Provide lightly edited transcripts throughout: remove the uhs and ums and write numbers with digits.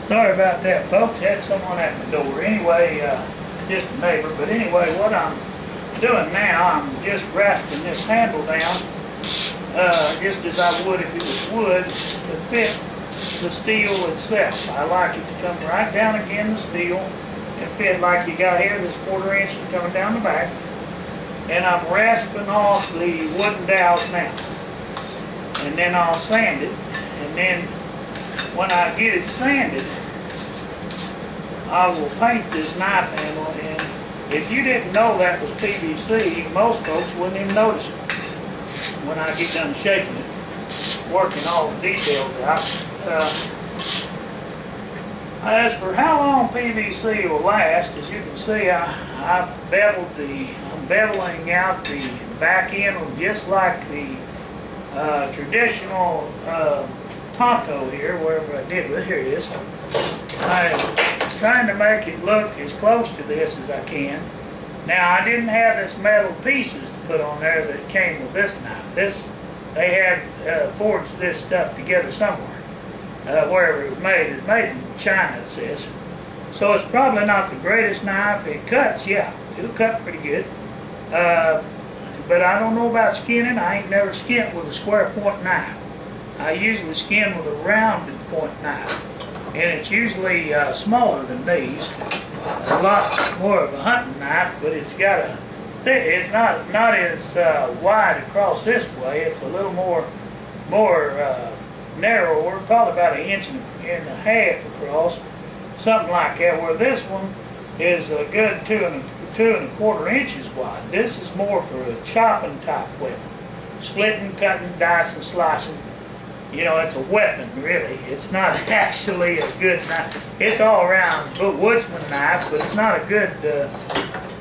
Sorry about that, folks. Had someone at the door. Anyway, just a neighbor. But anyway, what I'm doing now, I'm just rasping this handle down, just as I would if it was wood, to fit the steel itself. I like it to come right down again the steel and fit like you got here, this 1/4 inch coming down the back. And I'm rasping off the wooden dowels now. And then I'll sand it. And then when I get it sanded, I will paint this knife handle. And if you didn't know that was PVC, most folks wouldn't even notice it when I get done shaping it, working all the details out. As for how long PVC will last, as you can see, I'm beveling out the back end just like the traditional Tonto here, wherever I did with it. Here it is. I'm trying to make it look as close to this as I can. Now, I didn't have this metal pieces to put on there that came with this knife. They had forged this stuff together somewhere. Wherever it was made. It's made in China, it says. So it's probably not the greatest knife. It cuts, yeah. It'll cut pretty good. But I don't know about skinning. I ain't never skinned with a square point knife. I usually skin with a rounded point knife. And it's usually smaller than these. A lot more of a hunting knife, but it's got it's not as wide across this way. It's a little more narrower, probably about 1.5 inches across, something like that, where this one is a good 2 1/4 inches wide. This is more for a chopping type weapon. Splitting, cutting, dicing, slicing. You know, it's a weapon, really. It's not actually a good knife. It's all around woodsman knife, but it's not a good,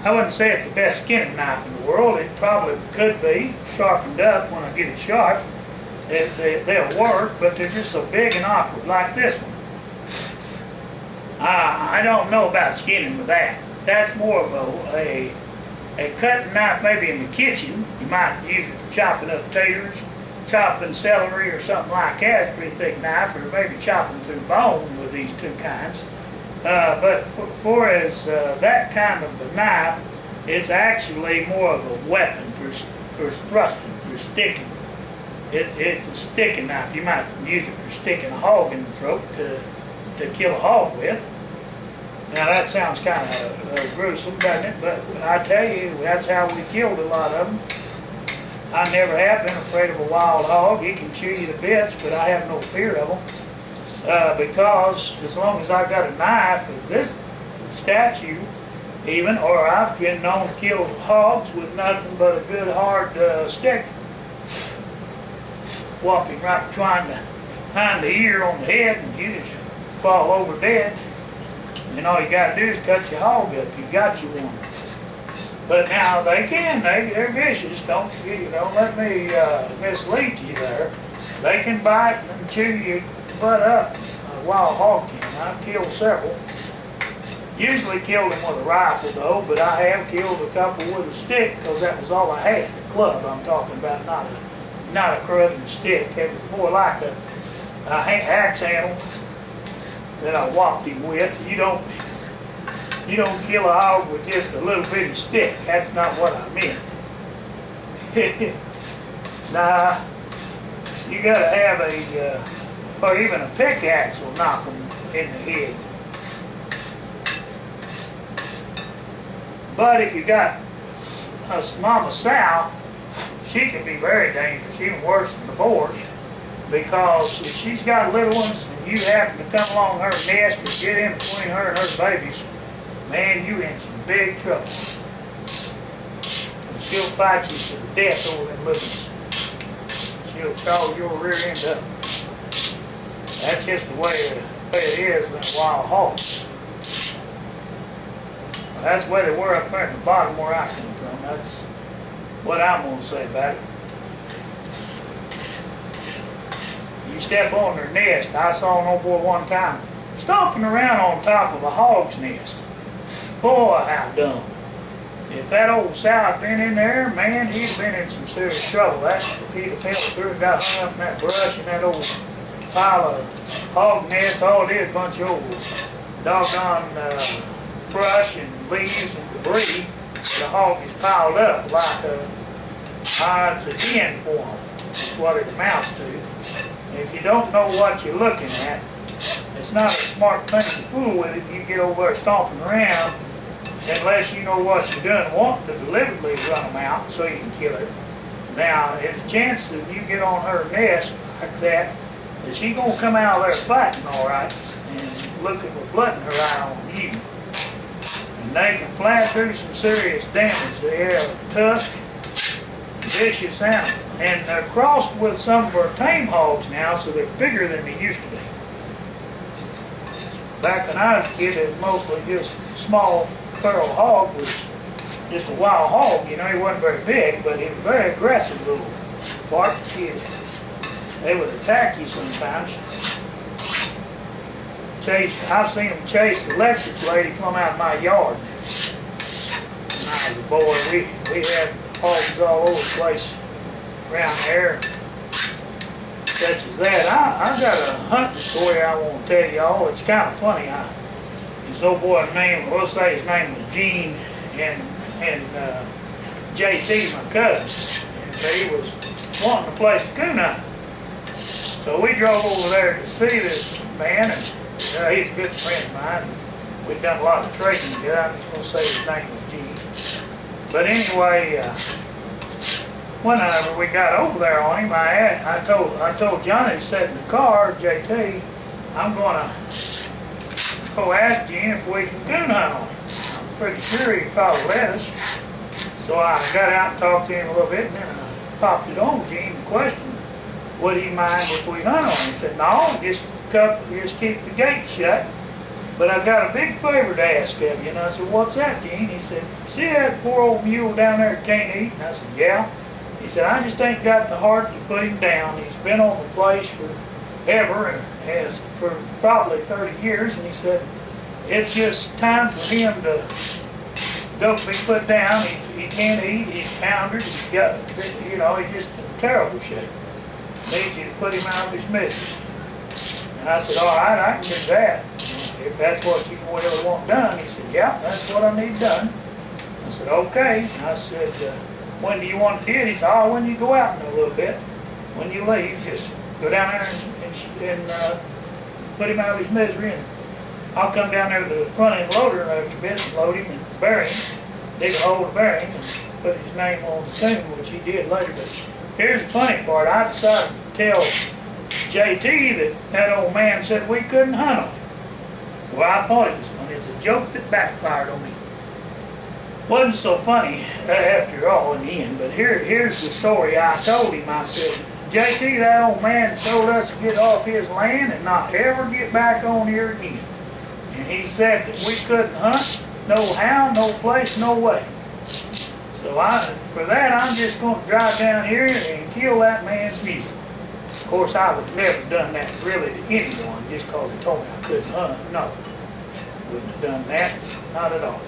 I wouldn't say it's the best skinning knife in the world. It probably could be sharpened up when I get it sharp. They'll work, but they're just so big and awkward, like this one. I don't know about skinning with that. That's more of a cutting knife, maybe in the kitchen. You might use it for chopping up taters, chopping celery or something like that. It's a pretty thick knife, or maybe chopping through bone with these two kinds. But for as that kind of a knife, it's actually more of a weapon for thrusting, for sticking. It's a sticking knife. You might use it for sticking a hog in the throat to kill a hog with. Now that sounds kind of gruesome, doesn't it? But I tell you, that's how we killed a lot of them. I never have been afraid of a wild hog. He can chew you to bits, but I have no fear of them. Because as long as I've got a knife of this statue, even, or I've been known to kill hogs with nothing but a good hard stick. Walking right behind the ear on the head, and you just fall over dead. And all you got to do is cut your hog up. You got you one. But now they're vicious. Don't let me mislead you there. They can bite and chew your butt up. A wild hog can. I've killed several. Usually killed them with a rifle though, but I have killed a couple with a stick because that was all I had. A club I'm talking about, not a crud stick. It was more like a axe handle that I whopped him with. You don't kill a hog with just a little bitty stick. That's not what I meant. Nah, you gotta have or even a pickaxe will knock them in the head. But if you got a mama sow, she can be very dangerous, even worse than the boars, because if she's got little ones and you happen to come along her nest or get in between her and her babies, man, you in some big trouble. And she'll fight you to the death over them littles. She'll chaw your rear end up. That's just the way it is with wild hogs. That's the way they were up there at the bottom where I come from. That's what I'm going to say about it. You step on their nest. I saw an old boy one time stomping around on top of a hog's nest. Boy, how dumb. If that old sow had been in there, man, he'd have been in some serious trouble. If he'd have fell through and got hung up in that brush and that old pile of hog nest. All it is, a bunch of old doggone brush and leaves and debris. The hog is piled up like it's a den for them. That's what it amounts to. And if you don't know what you're looking at, it's not a smart thing to fool with it. You get over there stomping around unless you know what you're doing, wanting to deliberately run them out so you can kill her. Now, there's a chance that you get on her nest like that she's going to come out of there fighting all right and looking with blood in her eye on you. And they can fly through some serious damage. They have tough, vicious animals. And they're crossed with some of our tame hogs now, so they're bigger than they used to be. Back when I was a kid, it was mostly just small feral hog, was just a wild hog. You know, he wasn't very big, but he was very aggressive little fart kid. They would attack you sometimes. I've seen them chase the electric lady come out of my yard. When I was a boy, we had hogs all over the place around there, such as that. I got a hunting story I want to tell y'all. It's kind of funny. This old boy's name, we'll say his name was Gene, and JT, my cousin, and he was wanting a place to coon hunt. So we drove over there to see this man, and he's a good friend of mine. We've done a lot of trading together. I'm just going to say his name was Gene. But anyway, whenever we got over there on him, I told Johnny to sit in the car, JT, I'm going to go ask Gene if we can coon hunt on him. I'm pretty sure he'd probably let us. So I got out and talked to him a little bit, and then I popped it on Gene the question, would he mind if we hunt on him? He said, no, just keep the gate shut. But I've got a big favor to ask of you. And I said, what's that, Gene? He said, see that poor old mule down there that can't eat? And I said, yeah. He said, I just ain't got the heart to put him down. He's been on the place forever, and has for probably 30 years. And he said, it's just time for him to go be put down. He can't eat. He's pounded. He's got, he's just in terrible shape. Need you to put him out of his misery. And I said, all right, I can do that. If that's what you really want done. He said, yeah, that's what I need done. I said, okay. I said, when do you want to do it? He said, oh, when you go out in a little bit. When you leave, just go down there and put him out of his misery. And I'll come down there to the front end loader after a bit and load him and bury him. Dig a hole to bury him and put his name on the tomb, which he did later. But here's the funny part. I decided to tell JT that old man said we couldn't hunt on him. Well, I thought it was funny. It's a joke that backfired on me. Wasn't so funny after all in the end, but here's the story I told him. I said, JT, that old man told us to get off his land and not ever get back on here again. And he said that we couldn't hunt, no how, no place, no way. So for that, I'm just going to drive down here and kill that man's mule. Of course, I would never have done that really to anyone just because they told me I couldn't hunt. No, wouldn't have done that, not at all.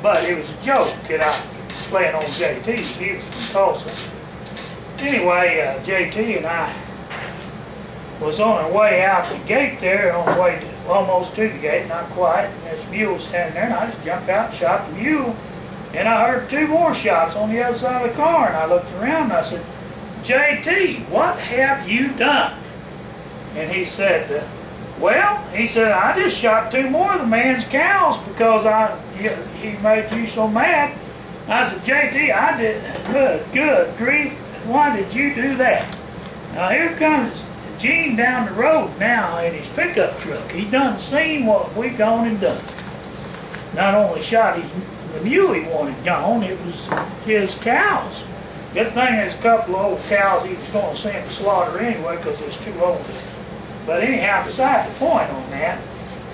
But it was a joke that I was playing on JT. He was from Tulsa. Anyway, JT and I was on our way out the gate there, on the way almost to the gate, not quite. And this mule was standing there, and I just jumped out and shot the mule. And I heard two more shots on the other side of the car, and I looked around and I said, JT, what have you done? And he said, I just shot two more of the man's cows because he made you so mad. I said, JT, I did, good grief, why did you do that? Now here comes Gene down the road now in his pickup truck. He done seen what we gone and done. Not only shot the mule he wanted gone, it was his cows. Good thing there's a couple of old cows he was going to send to slaughter anyway because it's too old. But anyhow, beside the point on that,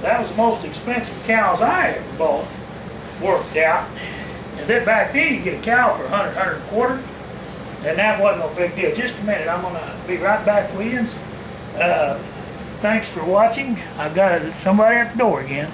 that was the most expensive cows I ever bought, worked out. And then back then you get a cow for $100, $125, and that wasn't no big deal. Just a minute, I'm going to be right back with you. Thanks for watching. I've got somebody at the door again.